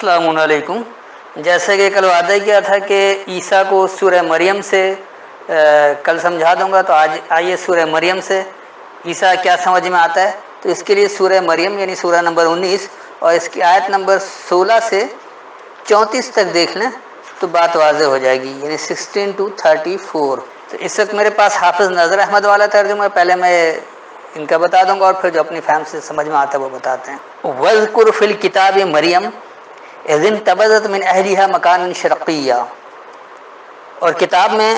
السلام علیکم۔ جیسے کہ کل وعدہ کیا تھا کہ عیسیٰ کو سورہ مریم سے کل سمجھا دوں گا، تو آج آئیے سورہ مریم سے عیسیٰ کیا سمجھ میں آتا ہے۔ تو اس کے لیے سورہ مریم یعنی سورہ نمبر 19 اور اس کی آیت نمبر 16 سے 34 تک دیکھ لیں تو بات واضح ہو جائے گی، یعنی 16 to 34۔ تو اس وقت میرے پاس حافظ نظر احمد والا ترجمہ ہے، پہلے میں ان کا بتا دوں گا اور پھر جو اپنی فہم سے سمجھ میں آتا ہے وہ بتاتے ہیں۔ وَاذْكُرْ فِي الْكِتَابِ مریم اذ انتبذت من اہلها مکان شرقیہ، اور کتاب میں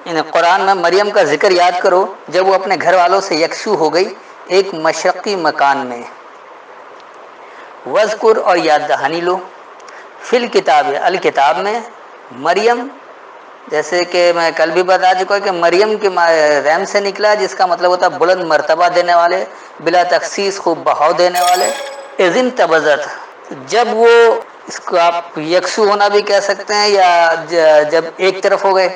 یعنی قرآن میں مریم کا ذکر یاد کرو جب وہ اپنے گھر والوں سے یکسو ہو گئی ایک مشرقی مکان میں۔ وذکر اور یاد دہانی لو، فی الکتاب الکتاب میں مریم، جیسے کہ میں کل بھی بتا چکا کہ مریم کے رحم سے نکلا جس کا مطلب ہوتا ہے بلند مرتبہ دینے والے، بلا تخصیص خوب بہاؤ دینے والے۔ اذ انتبذت، جب وہ، اس کو آپ یکسو ہونا بھی کہہ سکتے ہیں یا جب ایک طرف ہو گئے،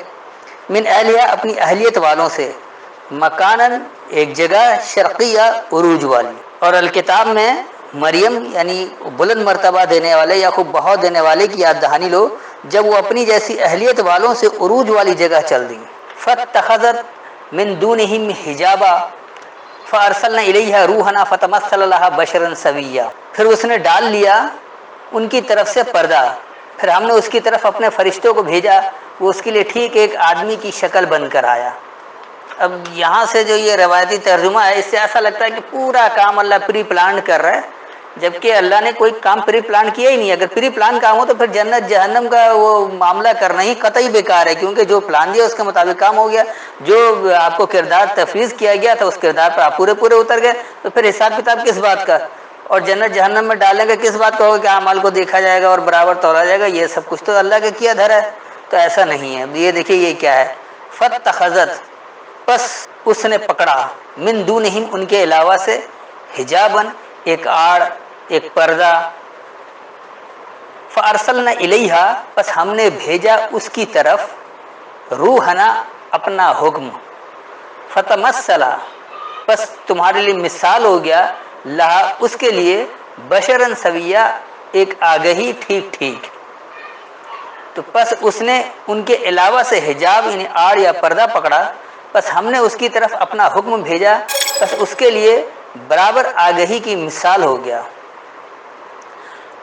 من اہلیہ اپنی اہلیت والوں سے، مکانن ایک جگہ، شرقیہ عروج والی۔ اور الکتاب میں مریم یعنی بلند مرتبہ دینے والے یا خوب بہاؤ دینے والے کی یاد دہانی لو جب وہ اپنی جیسی اہلیت والوں سے عروج والی جگہ چل دی۔ فاتخذت من دونہم حجابا فارسلنا الیہا روحنا فتمثل لہا بشرا سویا، پھر اس نے ڈال لیا ان کی طرف سے پردہ، پھر ہم نے اس کی طرف اپنے فرشتوں کو بھیجا، وہ اس کے لیے ٹھیک ایک آدمی کی شکل بن کر آیا۔ اب یہاں سے جو یہ روایتی ترجمہ ہے اس سے ایسا لگتا ہے کہ پورا کام اللہ پری پلان کر رہا ہے، جبکہ اللہ نے کوئی کام پری پلان کیا ہی نہیں۔ اگر پری پلان کام ہو تو پھر جنت جہنم کا وہ معاملہ کرنا ہی قطعی بیکار ہے، کیونکہ جو پلان دیا اس کے مطابق کام ہو گیا، جو آپ کو کردار تفویض کیا گیا تھا اس کردار پر آپ پورے پورے اتر گئے، تو پھر حساب کتاب کس بات کا؟ اور جنت جہنم میں ڈالیں گے کس بات کا ہوگا کہ اعمال کو دیکھا جائے گا اور برابر تولا جائے گا؟ یہ سب کچھ تو اللہ کا کیا دھرا ہے، تو ایسا نہیں ہے۔ یہ دیکھیے یہ کیا ہے، فاتخذت، پس اس نے پکڑا، من دونہم ان کے علاوہ سے، حجابن ایک آڑ، ایک پردہ، فارسلنا الیہا پس ہم نے بھیجا اس کی طرف، روحنا اپنا حکم، فتمثلا پس تمہارے لیے مثال ہو گیا، لہا اس کے لیے، بشرن سویا ایک آگہی ٹھیک ٹھیک۔ تو پس اس نے ان کے علاوہ سے حجاب یعنی آڑ یا پردہ پکڑا، پس ہم نے اس کی طرف اپنا حکم بھیجا، پس اس کے لیے برابر آگہی کی مثال ہو گیا۔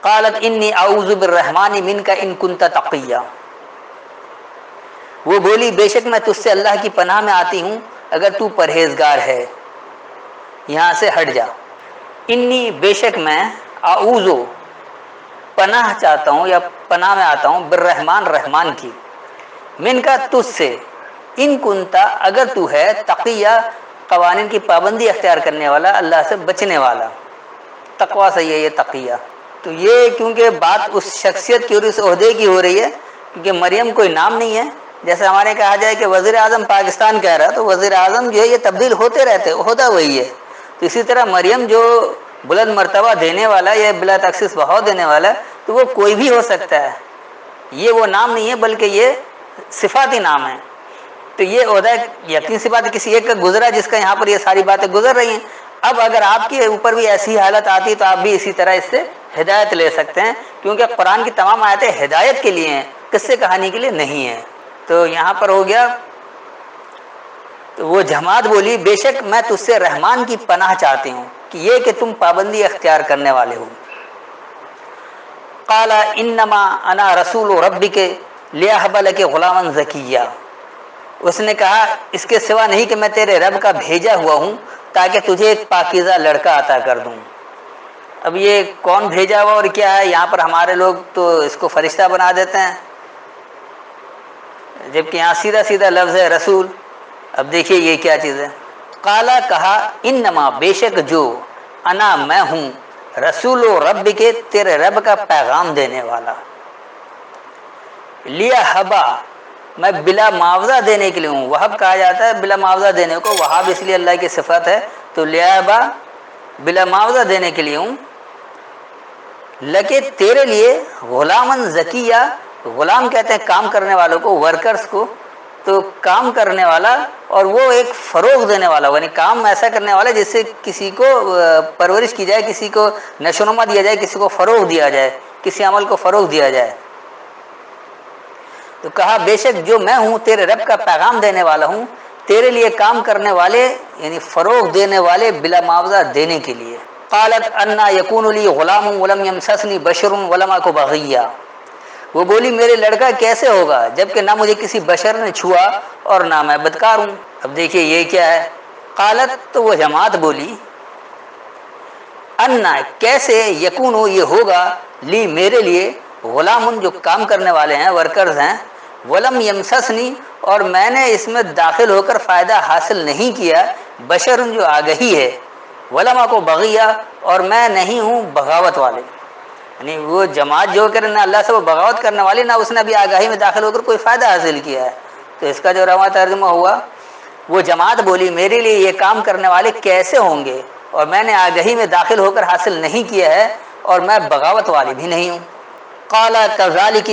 قالت انی اعوذ بالرحمن منک ان کنت تقیا، وہ بولی بے شک میں تجھ سے اللہ کی پناہ میں آتی ہوں اگر تو پرہیزگار ہے۔ یہاں سے ہٹ جا، انی بے شک میں، اعوذ پناہ چاہتا ہوں یا پناہ میں آتا ہوں، بالرحمن رحمان کی، من کا تجھ سے، ان کنتا اگر تو ہے، تقیہ قوانین کی پابندی اختیار کرنے والا، اللہ سے بچنے والا، تقوی سے یہ تقیہ۔ تو یہ کیونکہ بات اس شخصیت کی اور اس عہدے کی ہو رہی ہے، کیونکہ مریم کوئی نام نہیں ہے، جیسے ہمارے کہا جائے کہ وزیر اعظم پاکستان کہہ رہا، تو وزیر اعظم جو ہے یہ تبدیل ہوتے رہتے، عہدہ وہی ہے۔ تو اسی طرح مریم جو بلند مرتبہ دینے والا یا بلا تخصیص بہاؤ دینے والا، تو وہ کوئی بھی ہو سکتا ہے، یہ وہ نام نہیں ہے بلکہ یہ صفاتی نام ہے۔ تو یہ عہدہ یقین سی بات ہے کسی ایک کا گزرا جس کا یہاں پر یہ ساری باتیں گزر رہی ہیں۔ اب اگر آپ کے اوپر بھی ایسی حالت آتی تو آپ بھی اسی طرح اس سے ہدایت لے سکتے ہیں، کیونکہ قرآن کی تمام آیتیں ہدایت کے لیے ہیں، قصے کہانی کے لیے نہیں ہیں۔ تو یہاں پر ہو گیا، تو وہ جماعت بولی بے شک میں تجھ سے رحمان کی پناہ چاہتی ہوں کہ یہ کہ تم پابندی اختیار کرنے والے ہو۔ قال انما انا رسول ربک لیہب لک غلاما زکیا، اس نے کہا اس کے سوا نہیں کہ میں تیرے رب کا بھیجا ہوا ہوں تاکہ تجھے ایک پاکیزہ لڑکا عطا کر دوں۔ اب یہ کون بھیجا ہوا اور کیا ہے، یہاں پر ہمارے لوگ تو اس کو فرشتہ بنا دیتے ہیں، جبکہ یہاں سیدھا سیدھا لفظ ہے رسول۔ اب دیکھیے یہ کیا چیز ہے، قالا کہا، انما بے شک جو، انا میں ہوں، رسول و رب کے تیرے رب کا پیغام دینے والا، لیا ہبا میں بلا معاوضہ دینے کے لیے ہوں۔ وہب کہا جاتا ہے بلا معاوضہ دینے کو، وہاب اس لیے اللہ کی صفت ہے، تو لیا ہبا بلا معاوضہ دینے کے لیے ہوں، لکہ تیرے لیے، غلامن زکیہ، غلام کہتے ہیں کام کرنے والوں کو، ورکرز کو، تو کام کرنے والا اور وہ ایک فروغ دینے والا، یعنی کام ایسا کرنے والا جس سے کسی کو پرورش کی جائے، کسی کو نشو و نما دیا جائے، کسی کو فروغ دیا جائے، کسی عمل کو فروغ دیا جائے. تو کہا بے شک جو میں ہوں تیرے رب کا پیغام دینے والا ہوں، تیرے لیے کام کرنے والے یعنی فروغ دینے والے بلا معاوضہ دینے کے لیے. قالت انا یکون لی غلام ولم یمسسنی بشر ولم اک بغیا. وہ بولی میرے لڑکا کیسے ہوگا جبکہ نہ مجھے کسی بشر نے چھوا اور نہ میں بدکار ہوں. اب دیکھیے یہ کیا ہے. قالت تو وہ جماعت بولی انا کیسے یکون یہ ہوگا لی میرے لیے غلام جو کام کرنے والے ہیں ورکرز ہیں، ولم یمسسنی اور میں نے اس میں داخل ہو کر فائدہ حاصل نہیں کیا، بشر جو آگہی ہے، ولما کو بغیا اور میں نہیں ہوں بغاوت والے. یعنی وہ جماعت جو کرے نہ اللہ سے وہ بغاوت کرنے والی، نہ اس نے ابھی آگاہی میں داخل ہو کر کوئی فائدہ حاصل کیا ہے. تو اس کا جو رواں ترجمہ ہوا، وہ جماعت بولی میرے لیے یہ کام کرنے والے کیسے ہوں گے اور میں نے آگہی میں داخل ہو کر حاصل نہیں کیا ہے اور میں بغاوت والی بھی نہیں ہوں. قال كذلك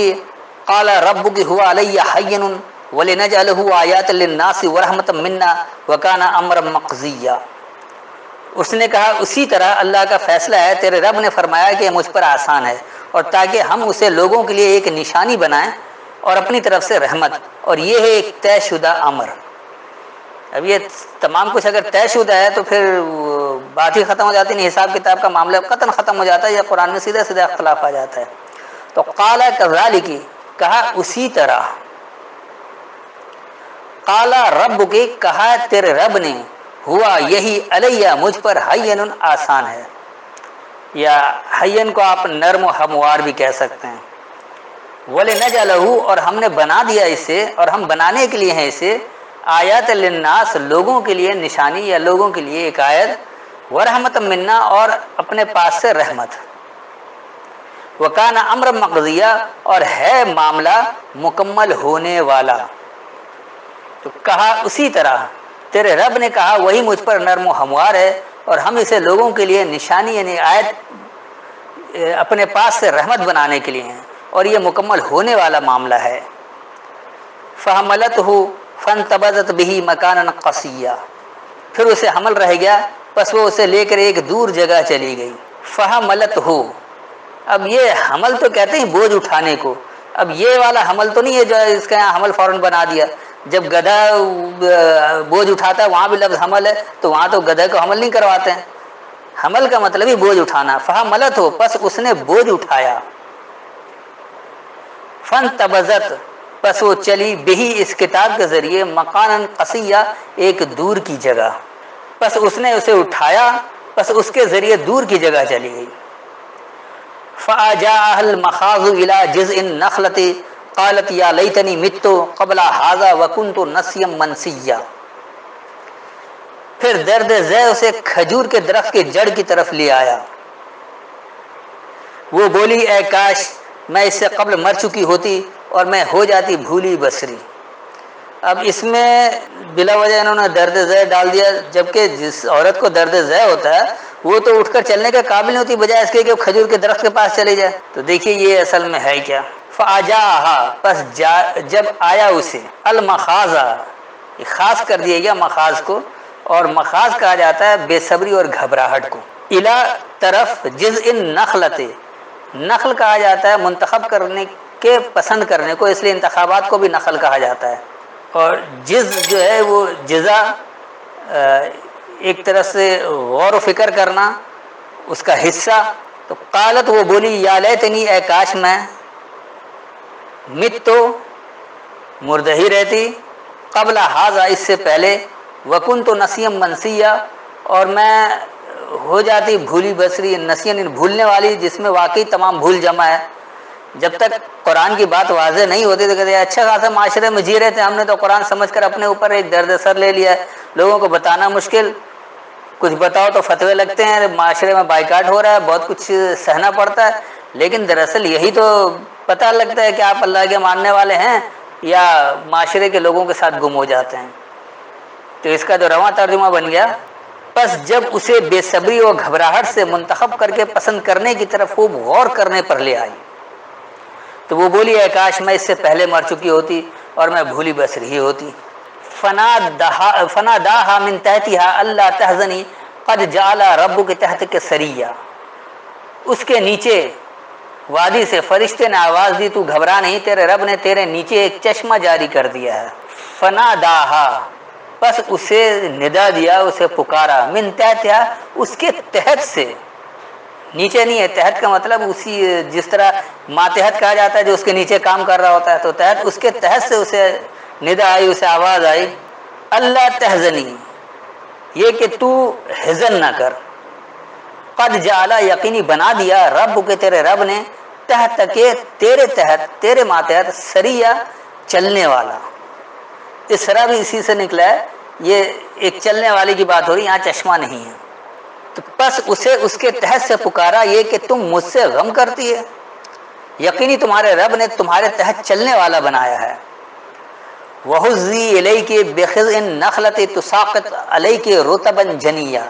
قال ربك هو علي حين ولنجعله آيات للناس ورحمة منا وكان امرا مقضيا. اس نے کہا اسی طرح اللہ کا فیصلہ ہے، تیرے رب نے فرمایا کہ یہ مجھ پر آسان ہے، اور تاکہ ہم اسے لوگوں کے لیے ایک نشانی بنائیں اور اپنی طرف سے رحمت، اور یہ ہے ایک طے شدہ امر. اب یہ تمام کچھ اگر طے شدہ ہے تو پھر بات ہی ختم ہو جاتی نہیں، حساب کتاب کا معاملہ قطعاً ختم ہو جاتا ہے، یا قرآن میں سیدھا سیدھا اختلاف آ جاتا ہے. تو قال کذالک کہا اسی طرح، قال رب کے کہا تیرے رب نے، ہوا یہی علیہ مجھ پر حین آسان ہے، یا حین کو آپ نرم و ہموار بھی کہہ سکتے ہیں. وَلِنَجْعَلَهُ اور ہم نے بنا دیا اسے، اور ہم بنانے کے لیے ہیں اسے، آیات للناس لوگوں کے لیے نشانی یا لوگوں کے لیے ایک آیت، ورحمت منا اور اپنے پاس سے رحمت. وکان امر مقضیہ اور ہے معاملہ مکمل ہونے والا. تو کہا اسی طرح تیرے رب نے کہا وہی مجھ پر نرم و ہموار ہے، اور ہم اسے لوگوں کے لیے نشانی یعنی آیت اپنے پاس سے رحمت بنانے کے لیے ہیں، اور یہ مکمل ہونے والا معاملہ ہے. فحملتہ فانتبذت به مکانا قصیا. پھر اسے حمل رہ گیا، پس وہ اسے لے کر ایک دور جگہ چلی گئی. فحملتہ اب یہ حمل تو کہتے ہیں بوجھ اٹھانے کو، اب یہ والا حمل تو نہیں ہے جو اس کا یہاں حمل فوراً بنا دیا. جب گدھا بوجھ اٹھاتا ہے وہاں بھی لفظ حمل ہے، تو وہاں تو گدھے کو حمل نہیں کرواتے ہیں. حمل کا مطلب ہی بوجھ اٹھانا. فحملت ہو پس اس نے بوجھ اٹھایا. فانتبذت پس وہ چلی بہی اس کتاب کے ذریعے مکانا قصیا ایک دور کی جگہ. پس اس نے اسے اٹھایا، پس اس کے ذریعے دور کی جگہ چلی گئی. فَأَجَاءَهَا الْمَخَاضُ إِلَى جِذْعِ النَّخْلَةِ قَالَتْ يَا لَيْتَنِي مِتُّ قَبْلَ هَذَا وَكُنْتُ نَسْيًا مَنْسِيًّا. پھر درد ذہ اسے کھجور کے درخت کے جڑ کی طرف لے آیا. وہ بولی اے کاش میں اس سے قبل مر چکی ہوتی اور میں ہو جاتی بھولی بسری. اب اس میں بلا وجہ انہوں نے درد ذہ ڈال دیا، جبکہ جس عورت کو درد ذہ ہوتا ہے وہ تو اٹھ کر چلنے کے قابل نہیں ہوتی، بجائے اس کے کہ وہ کھجور کے درخت کے پاس چلی جائے. تو دیکھیے یہ اصل میں ہے کیا. فَأَجَاءَهَا پس جب آیا اسے، المخاض خاص کر دیا گیا مخاض کو، اور مخاض کہا جاتا ہے بے صبری اور گھبراہٹ کو. الا طرف جزء النخلۃ نخل کہا جاتا ہے منتخب کرنے کے پسند کرنے کو، اس لیے انتخابات کو بھی نخل کہا جاتا ہے. اور جز جو ہے وہ جزا ایک طرح سے غور و فکر کرنا، اس کا حصہ. تو قالت وہ بولی یا لیتنی اے کاش میں مت تو مردہ ہی رہتی، قبل ہاذا اس سے پہلے، وکنت نسیا منسیا اور میں ہو جاتی بھولی بسری. نسین بھولنے والی جس میں واقعی تمام بھول جمع ہے. جب تک قرآن کی بات واضح نہیں ہوتی تو کہتے ہیں اچھا خاصا معاشرے میں جی رہے تھے، ہم نے تو قرآن سمجھ کر اپنے اوپر ایک درد سر لے لیا ہے، لوگوں کو بتانا مشکل، کچھ بتاؤ تو فتوے لگتے ہیں، معاشرے میں بائیکاٹ ہو رہا ہے، بہت کچھ سہنا پڑتا ہے. لیکن دراصل یہی تو پتہ لگتا ہے کہ آپ اللہ کے ماننے والے ہیں یا معاشرے کے لوگوں کے ساتھ گم ہو جاتے ہیں. تو اس کا جو رواں ترجمہ بن گیا، پس جب اسے بے صبری اور گھبراہٹ سے منتخب کر کے پسند کرنے کی طرف خوب غور کرنے پر لے آئی، تو وہ بولی اے کاش میں اس سے پہلے مر چکی ہوتی اور میں بھولی بسری ہی ہوتی. فناداها من تحتها الا تحزني قد جعل ربك تحتك سريا. اس کے نیچے وادی سے فرشتے نے آواز دی تو گھبرا نہیں، تیرے رب نے تیرے نیچے ایک چشمہ جاری کر دیا ہے۔ فناداہا، پس اسے ندا دیا، اسے پکارا، من تحتہا، اس کے تحت سے، نیچے نہیں ہے، تحت کا مطلب اسی، جس طرح ماتحت کہا جاتا ہے جو اس کے نیچے کام کر رہا ہوتا ہے، تو تحت، اس کے تحت سے اسے ندا آئی، اسے آواز آئی، اللہ تحزنی، یہ کہ تو حزن نہ کر، قد جعل، یقینی بنا دیا، رب کے تیرے رب نے، تحت کے تیرے تحت، تیرے ماتحت، سریا، چلنے والا، اسرا بھی اسی سے نکلا ہے، یہ ایک چلنے والے کی بات ہو رہی، یہاں چشمہ نہیں ہے۔ تو پس اسے اس کے تحت سے پکارا، یہ کہ تم مجھ سے غم کرتی ہے، یقینی تمہارے رب نے تمہارے تحت چلنے والا بنایا ہے۔ وَهُزِّي إِلَيْكِ بِخِذْءِ النَّخْلَةِ تُسَاقِطْ عَلَيْكِ رُطَبًا جَنِيًّا،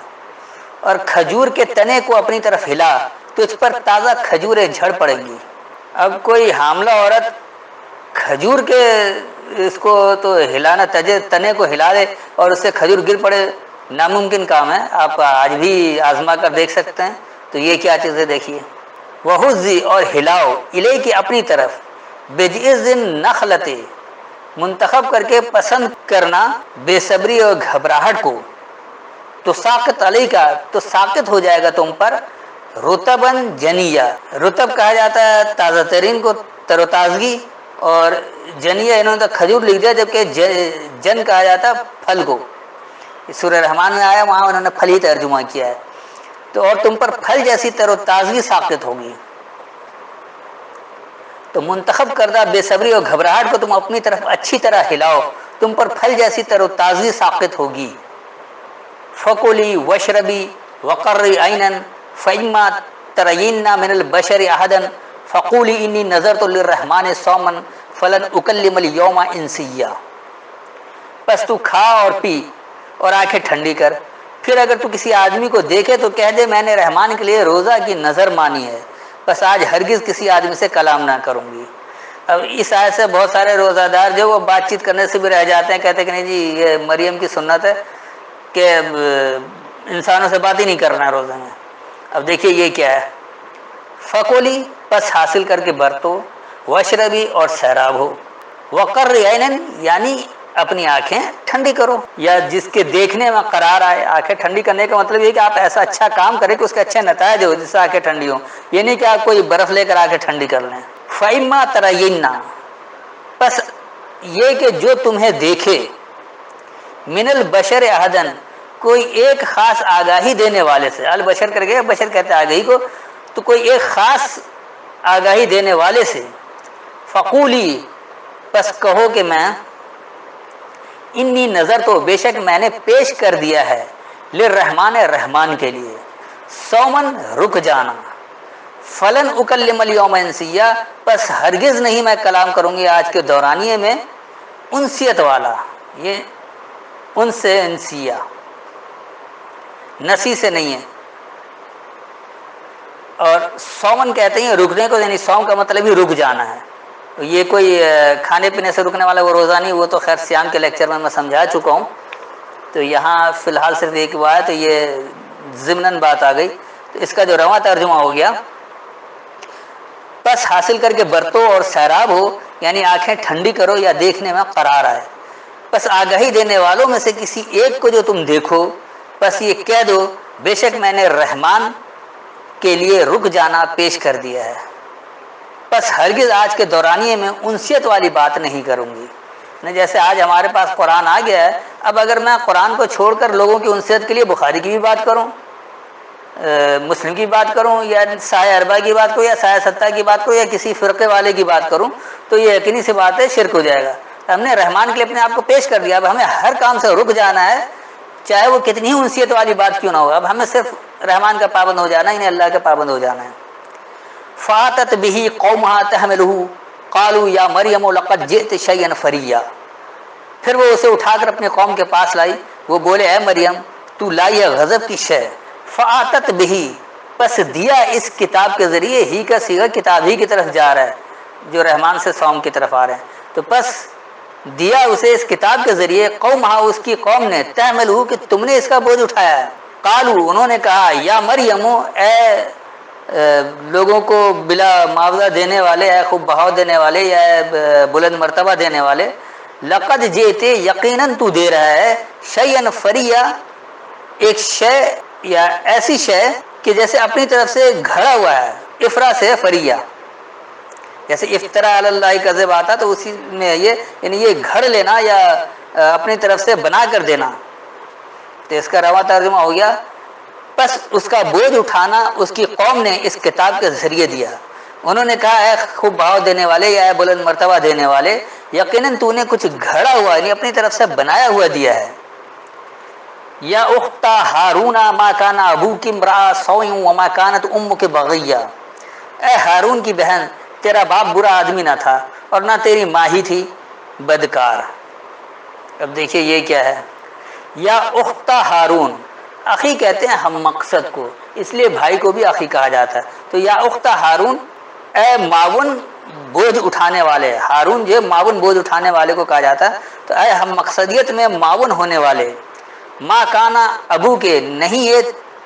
اور کھجور کے تنے کو اپنی طرف ہلا، تجھ پر تازہ کھجوریں جھڑ پڑیں گی۔ اب کوئی حاملہ عورت کھجور کے اس کو تو ہلانا، تنے کو ہلا دے اور اس سے کھجور گر پڑے، ناممکن کام ہے، آپ آج بھی آزما کر دیکھ سکتے ہیں۔ تو یہ کیا چیز ہے دیکھیے، وَهُزِّي، اور ہلاؤ، الیک اپنی طرف، بِجِذْعِ النَّخْلَةِ، منتخب کر کے پسند کرنا بے صبری اور گھبراہٹ کو، تو ساقط علیہ کا، تو ساقط ہو جائے گا تم پر، رطباً جنیا، رطب کہا جاتا ہے تازہ ترین کو، تر و تازگی، اور جنیا انہوں نے تو کھجور لکھ دیا، جبکہ جن کہا جاتا ہے پھل کو، سورہ رحمان میں آیا، وہاں انہوں نے پھل ہی ترجمہ کیا ہے۔ تو اور تم پر پھل جیسی تر و تازگی ساقط ہوگی، تو منتخب کردہ بے صبری اور گھبراہٹ کو تم اپنی طرف اچھی طرح ہلاؤ، تم پر پھل جیسی تر و تازگی ساقط ہوگی۔ فَكُلِي وَاشْرَبِي وَقَرِّي عَيْنًا فَإِمَّا تَرَيِنَّ مِنَ الْبَشَرِ أَحَدًا فَقُولِي إِنِّي نَذَرْتُ لِلرَّحْمَٰنِ صَوْمًا فَلَنْ أُكَلِّمَ الْيَوْمَ إِنسِيًّا، پس تو کھا اور پی اور آنکھیں ٹھنڈی کر، پھر اگر تو کسی آدمی کو دیکھے تو کہہ دے میں نے رحمان کے لیے روزہ کی نظر مانی ہے، بس آج ہرگز کسی آدمی سے کلام نہ کروں گی۔ اب اس آیت سے بہت سارے روزہ دار جو وہ بات چیت کرنے سے بھی رہ جاتے ہیں، کہتے ہیں کہ نہیں جی یہ مریم کی سنت ہے کہ انسانوں سے بات ہی نہیں کرنا روزے میں۔ اب دیکھیے یہ کیا ہے، فَكُلِي، پس حاصل کر کے برتو، وَاشْرَبِي، اور سیراب ہو، وَقَرِّ عَيْنًا، یعنی اپنی آنکھیں ٹھنڈی کرو، یا جس کے دیکھنے میں قرار آئے۔ آنکھیں ٹھنڈی کرنے کا مطلب یہ کہ آپ ایسا اچھا کام کریں کہ اس کے اچھے نتائج ہو جس سے آنکھیں ٹھنڈی ہوں، یہ نہیں کہ آپ کوئی برف لے کر آنکھیں ٹھنڈی کر لیں۔ فَإِمَّا تَرَيِنَّ، پس یہ کہ جو تمہیں دیکھے، من البشر احدن، کوئی ایک خاص آگاہی دینے والے سے، البشر کر کے بشر کہتے ہیں آگاہی کو، تو کوئی ایک خاص آگاہی دینے والے سے، فقولی، پس کہو کہ میں، انی نظر، تو بے شک میں نے پیش کر دیا ہے، للرحمن، رحمان کے لیے، صومن، رک جانا، فلن اکلم الیوم انسیا، پس ہرگز نہیں میں کلام کروں گی آج کے دورانیے میں انسیت والا، یہ ان سے انسیا، نسی سے نہیں ہے، اور سومن کہتے ہیں رکنے کو، یعنی سوم کا مطلب ہی رک جانا ہے، یہ کوئی کھانے پینے سے رکنے والا وہ روزہ نہیں، وہ تو خیر سیام کے لیکچر میں سمجھا چکا ہوں، تو یہاں فی الحال صرف ایک ہوا ہے، تو یہ ضمناً بات آ گئی، تو اس کا جو رواں ترجمہ ہو گیا، پس حاصل کر کے برتو اور سیراب ہو، یعنی آنکھیں ٹھنڈی کرو یا دیکھنے میں قرار آئے، پس آگاہی دینے والوں میں سے کسی ایک کو جو تم دیکھو، پس یہ کہہ دو بے شک میں نے رحمان کے لیے رک جانا پیش کر دیا ہے، پس ہرگز آج کے دورانیے میں انسیت والی بات نہیں کروں گی۔ جیسے آج ہمارے پاس قرآن آ گیا ہے، اب اگر میں قرآن کو چھوڑ کر لوگوں کی انسیت کے لیے بخاری کی بھی بات کروں، مسلم کی بات کروں، یا سایہ اربع کی بات کروں، یا سایہ ستہ کی بات کروں، یا کسی فرقے والے کی بات کروں، تو یہ یقینی سی بات ہے شرک ہو جائے گا۔ ہم نے رحمان کے لیے اپنے آپ کو پیش کر دیا، اب ہمیں ہر کام سے رک جانا ہے، چاہے وہ کتنی ہی انسیت والی بات کیوں نہ ہو، اب ہمیں صرف رحمان کا پابند ہو جانا ہے، انہیں اللہ کا پابند ہو جانا ہے۔ فاتت به قومها تحمله قالوا یا مریم لقد جئت شیئا فریا، پھر وہ اسے اٹھا کر اپنے قوم کے پاس لائی، وہ بولے اے مریم تو لائی ہے غضب کی شے، فاتت به، پس دیا اس کتاب کے ذریعے، ہی کا صیغہ کتاب ہی کی طرف جا رہا ہے جو رحمان سے سوم کی طرف آ رہے ہیں، تو پس دیا اسے اس کتاب کے ذریعے، قومها، اس کی قوم نے، تحملہ، کہ تم نے اس کا بوجھ اٹھایا ہے، قالوا، انہوں نے کہا، یا مریم، اے لوگوں کو بلا معاوضہ دینے والے، اے خوب بہاؤ دینے والے یا بلند مرتبہ دینے والے، لقد جئتے یقیناً تو دے رہا ہے، شیئن فریا ایک شے یا ایسی شے کہ جیسے اپنی طرف سے گھڑا ہوا ہے، افرا سے فریا، جیسے افطرا علی اللہ کذب آتا تو اسی میں یہ یعنی یہ گھڑ لینا یا اپنی طرف سے بنا کر دینا، تو اس کا رواں ترجمہ ہو گیا بس اس کا بوجھ اٹھانا اس کی قوم نے اس کتاب کے ذریعے دیا۔ انہوں نے کہا اے خوب بہاؤ دینے والے یا اے بلند مرتبہ دینے والے، یقیناً تو نے کچھ گھڑا ہوا یعنی اپنی طرف سے بنایا ہوا دیا ہے۔ یا اختا ہارون ما کان ابوک امرأ سوء وما کانت امک بغیہ، اے ہارون کی بہن تیرا باپ برا آدمی نہ تھا اور نہ تیری ماں ہی تھی بدکار۔ اب دیکھیے یہ کیا ہے، یا اختا ہارون، اخی کہتے ہیں ہم مقصد کو، اس لیے بھائی کو بھی اخی کہا جاتا ہے، تو یا اختا ہارون، اے معاون بوجھ اٹھانے والے، ہارون جو معاون بوجھ اٹھانے والے کو کہا جاتا ہے، تو اے ہم مقصدیت میں معاون ہونے والے، ما کانا ابو کے نہیں یہ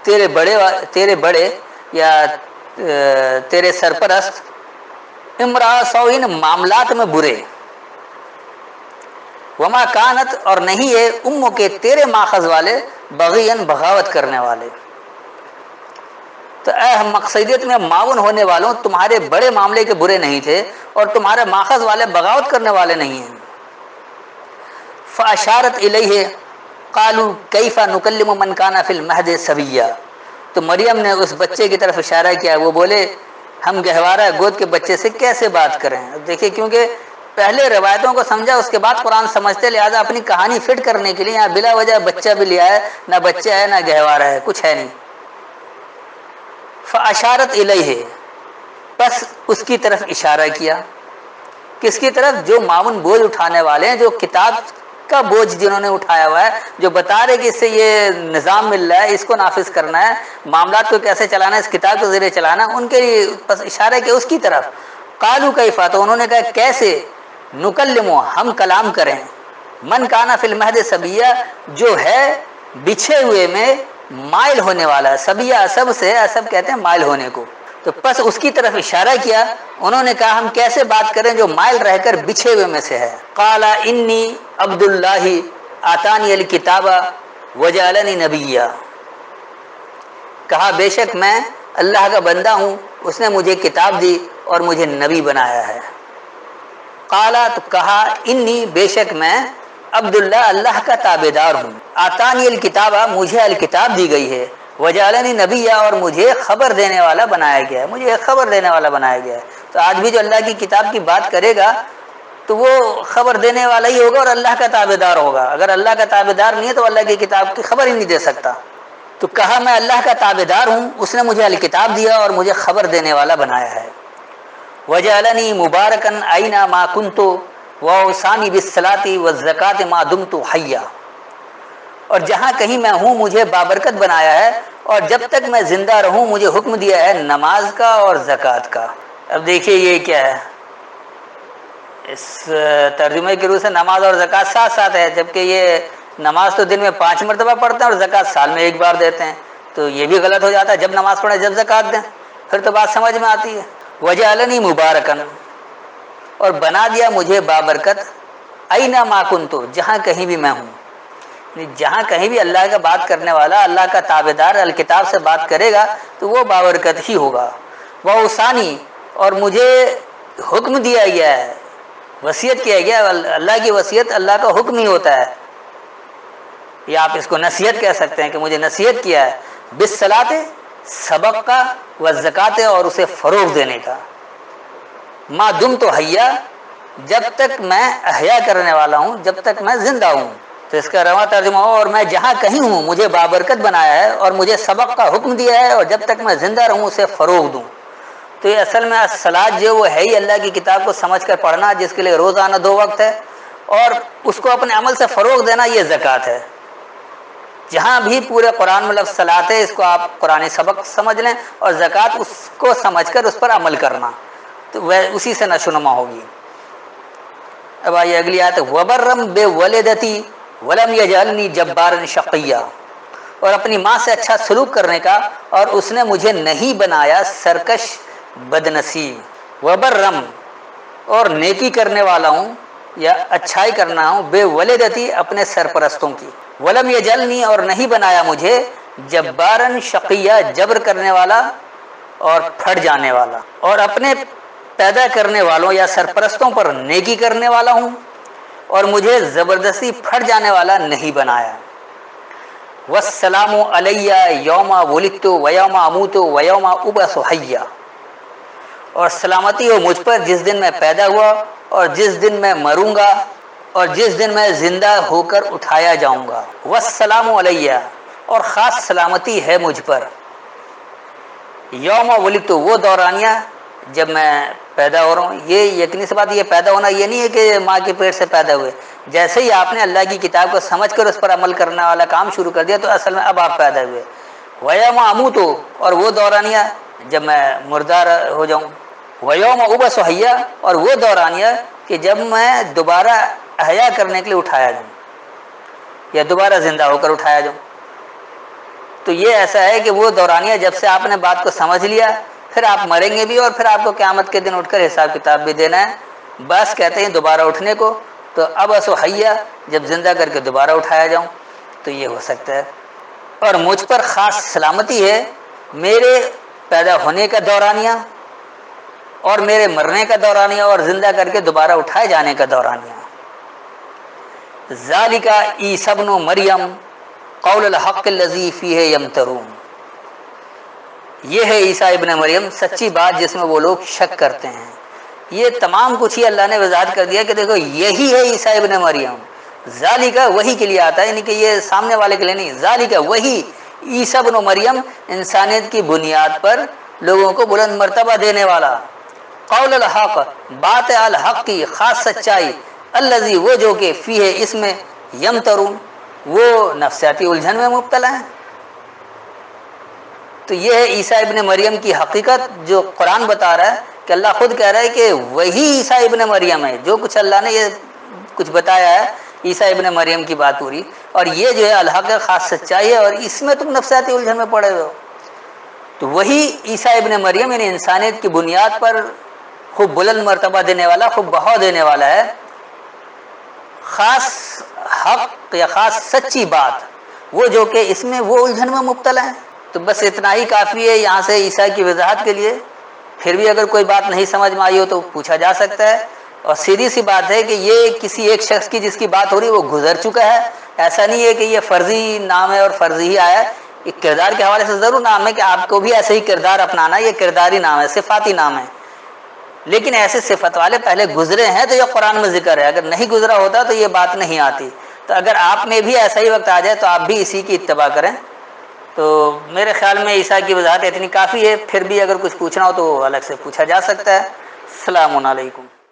تیرے بڑے یا تیرے سرپرست، امرا سوئن معاملات میں برے، وما کانت اور نہیں ہے امو کے تیرے ماخذ والے، بغین بغاوت کرنے والے۔ تو اے ہم مقصدیت میں معاون ہونے والوں، تمہارے بڑے معاملے کے برے نہیں تھے اور تمہارے ماخذ والے بغاوت کرنے والے نہیں ہیں۔ فاشارت الیہ قالوا کیف نکلم من کان فی المہد صبیا، تو مریم نے اس بچے کی طرف اشارہ کیا، وہ بولے ہم گہوارہ گود کے بچے سے کیسے بات کریں۔ دیکھیے کیونکہ پہلے روایتوں کو سمجھا اس کے بعد قرآن سمجھتے، لہذا اپنی کہانی فٹ کرنے کے لیے یہاں بلا وجہ بچہ بھی لیا ہے، نہ بچہ ہے نہ گہوارہ ہے، کچھ ہے نہیں۔ فاشارت الیہ، بس اس کی طرف اشارہ کیا، کس کی طرف؟ جو معاون بوجھ اٹھانے والے ہیں، جو کتاب کا بوجھ جنہوں نے اٹھایا ہوا ہے، جو بتا رہے کہ اس سے یہ نظام مل رہا ہے، اس کو نافذ کرنا ہے، معاملات کو کیسے چلانا ہے، اس کتاب کے ذریعے چلانا، ان کے لیے بس اشارہ کیا اس کی طرف۔ قالوا کیف، تو انہوں نے کہا کیسے، نکلم ہم کلام کریں، من کانا فی المہد صبیہ، جو ہے بچھے ہوئے میں مائل ہونے والا ہے، صبیہ عصب سے، عصب کہتے ہیں مائل ہونے کو، تو بس اس کی طرف اشارہ کیا۔ انہوں نے کہا ہم کیسے بات کریں جو مائل رہ کر بچھے ہوئے میں سے ہے۔ قال انی عبد اللہ آتانی الکتاب وجعلنی نبیا، کہا بے شک میں اللہ کا بندہ ہوں، اس نے مجھے کتاب دی اور مجھے نبی بنایا ہے۔ قال، تو کہا انی بے شک میں عبداللہ اللہ کا تابعدار ہوں، آتانی الکتاب مجھے الکتاب دی گئی ہے، وجعلنی نبیا اور مجھے خبر دینے والا بنایا گیا ہے، مجھے خبر دینے والا بنایا گیا ہے۔ تو آج بھی جو اللہ کی کتاب کی بات کرے گا تو وہ خبر دینے والا ہی ہوگا اور اللہ کا تابعدار ہوگا، اگر اللہ کا تابعدار نہیں ہے تو اللہ کی کتاب کی خبر ہی نہیں دے سکتا۔ تو کہا میں اللہ کا تابعدار ہوں، اس نے مجھے الکتاب دیا اور مجھے خبر دینے والا بنایا ہے۔ وجعلنی مبارکا اینا ما کنت واوصانی بالصلاۃ والزکاۃ ما دمت حیا، اور جہاں کہیں میں ہوں مجھے بابرکت بنایا ہے اور جب تک میں زندہ رہوں مجھے حکم دیا ہے نماز کا اور زکوٰۃ کا۔ اب دیکھیے یہ کیا ہے، اس ترجمے کی روح سے نماز اور زکوٰۃ ساتھ ساتھ ہے، جبکہ یہ نماز تو دن میں 5 مرتبہ پڑھتے ہیں اور زکوٰۃ سال میں 1 بار دیتے ہیں، تو یہ بھی غلط ہو جاتا ہے، جب نماز پڑھیں جب زکوٰۃ دیں، پھر تو بات سمجھ میں آتی ہے۔ وجعلنی مبارکن، اور بنا دیا مجھے بابرکت، اینا ما کنت، جہاں کہیں بھی میں ہوں، جہاں کہیں بھی اللہ کا بات کرنے والا، اللہ کا تابعدار الکتاب سے بات کرے گا تو وہ بابرکت ہی ہوگا۔ واوصانی، اور مجھے حکم دیا گیا ہے، وصیت کیا گیا، اللہ کی وصیت اللہ کا حکم ہی ہوتا ہے، یا آپ اس کو نصیحت کہہ سکتے ہیں کہ مجھے نصیحت کیا ہے، بالصلاۃ، سبق کا، والزکاۃ، اور اسے فروغ دینے کا، ما دمت حیا، جب تک میں احیا کرنے والا ہوں، جب تک میں زندہ ہوں۔ تو اس کا رواں ترجمہ ہو، اور میں جہاں کہیں ہوں مجھے بابرکت بنایا ہے اور مجھے سبق کا حکم دیا ہے اور جب تک میں زندہ رہوں اسے فروغ دوں۔ تو یہ اصل میں الصلاۃ جو وہ ہے ہی اللہ کی کتاب کو سمجھ کر پڑھنا، جس کے لیے روزانہ 2 وقت ہے، اور اس کو اپنے عمل سے فروغ دینا، یہ زکوٰۃ ہے۔ جہاں بھی پورے قرآن میں لفظ صلاۃ ہے، اس کو آپ قرآنی سبق سمجھ لیں، اور زکوٰۃ اس کو سمجھ کر اس پر عمل کرنا، تو وہ اسی سے نشوونما ہوگی۔ اب آئیے اگلی آیت، وبرم بوالدتی ولم یجعلنی جبارا شقیا، اور اپنی ماں سے اچھا سلوک کرنے کا، اور اس نے مجھے نہیں بنایا سرکش بدنصیب، وبرم اور نیکی کرنے والا ہوں یا اچھائی کرنا ہوں، بے ولدتی اپنے سرپرستوں کی، ولم یجلنی اور نہیں بنایا مجھے جبارن شقیہ جبر کرنے والا اور پھٹ جانے والا، اور اپنے پیدا کرنے والوں یا سرپرستوں پر نیکی کرنے والا ہوں اور مجھے زبردستی پھٹ جانے والا نہیں بنایا۔ والسلام علیہ یوم ولدت و یوم اموت و یوم ابعث حیا، اور سلامتی ہو مجھ پر جس دن میں پیدا ہوا اور جس دن میں مروں گا اور جس دن میں زندہ ہو کر اٹھایا جاؤں گا۔ والسلام علیہ اور خاص سلامتی ہے مجھ پر یوم ولدت، وہ دورانیہ جب میں پیدا ہو رہا ہوں۔ یہ یقینی سی بات، یہ پیدا ہونا یہ نہیں ہے کہ ماں کے پیٹ سے پیدا ہوئے، جیسے ہی آپ نے اللہ کی کتاب کو سمجھ کر اس پر عمل کرنے والا کام شروع کر دیا تو اصل میں اب آپ پیدا ہوئے۔ ویوم اموت، اور وہ دورانیہ جب میں مردار ہو جاؤں۔ ویوم ابعث حیا، اور وہ دورانیہ کہ جب میں دوبارہ احیا کرنے کے لیے اٹھایا جاؤں یا دوبارہ زندہ ہو کر اٹھایا جاؤں۔ تو یہ ایسا ہے کہ وہ دورانیہ جب سے آپ نے بات کو سمجھ لیا، پھر آپ مریں گے بھی اور پھر آپ کو قیامت کے دن اٹھ کر حساب کتاب بھی دینا ہے۔ بس کہتے ہیں دوبارہ اٹھنے کو، تو ابعث حیا جب زندہ کر کے دوبارہ اٹھایا جاؤں تو یہ ہو سکتا ہے۔ اور مجھ پر خاص سلامتی ہے میرے پیدا ہونے کا دورانیہ اور میرے مرنے کا دورانیہ اور زندہ کر کے دوبارہ اٹھائے جانے کا دورانیہ۔ ذالک عیسی ابن مریم قول الحق الذی فیہ یمترون، یہ ہے عیسیٰ ابن مریم سچی بات جس میں وہ لوگ شک کرتے ہیں۔ یہ تمام کچھ ہی اللہ نے وضاحت کر دیا کہ دیکھو یہی ہے عیسیٰ ابن مریم۔ ذالک وہی کے لیے آتا ہے، یعنی کہ یہ سامنے والے کے لیے نہیں، ذالک وہی عیسیٰ ابن مریم انسانیت کی بنیاد پر لوگوں کو بلند مرتبہ دینے والا، قول الحق بات الحق کی خاص سچائی، الذی وہ جو کہ فیہ اس میں یمترون وہ نفسیاتی الجھن میں مبتلا ہیں۔ تو یہ ہے عیسیٰ ابن مریم کی حقیقت جو قرآن بتا رہا ہے کہ اللہ خود کہہ رہا ہے کہ وہی عیسیٰ ابن مریم ہے، جو کچھ اللہ نے یہ کچھ بتایا ہے عیسیٰ ابن مریم کی بات پوری، اور یہ جو ہے الحق خاص سچائی ہے، اور اس میں تم نفسیاتی الجھن میں پڑے ہوئے ہو۔ تو وہی عیسیٰ ابن مریم یعنی انسانیت کی بنیاد پر خوب بلند مرتبہ دینے والا، خوب بہا دینے والا ہے، خاص حق یا خاص سچی بات، وہ جو کہ اس میں وہ الجھن میں مبتلا ہے۔ تو بس اتنا ہی کافی ہے یہاں سے عیسیٰ کی وضاحت کے لیے۔ پھر بھی اگر کوئی بات نہیں سمجھ میں آئی ہو تو پوچھا جا سکتا ہے، اور سیدھی سی بات ہے کہ یہ کسی ایک شخص کی جس کی بات ہو رہی ہے وہ گزر چکا ہے، ایسا نہیں ہے کہ یہ فرضی نام ہے اور فرضی ہی آیا ہے۔ ایک کردار کے حوالے سے ضرور نام ہے کہ آپ کو بھی ایسے ہی کردار اپنانا، یہ کرداری نام ہے، صفاتی نام ہے، لیکن ایسے صفت والے پہلے گزرے ہیں تو یہ قرآن میں ذکر ہے، اگر نہیں گزرا ہوتا تو یہ بات نہیں آتی۔ تو اگر آپ میں بھی ایسا ہی وقت آ جائے تو آپ بھی اسی کی اتباع کریں۔ تو میرے خیال میں عیسیٰ کی وضاحت اتنی کافی ہے، پھر بھی اگر کچھ پوچھنا ہو تو الگ سے پوچھا جا سکتا ہے۔ السلام علیکم۔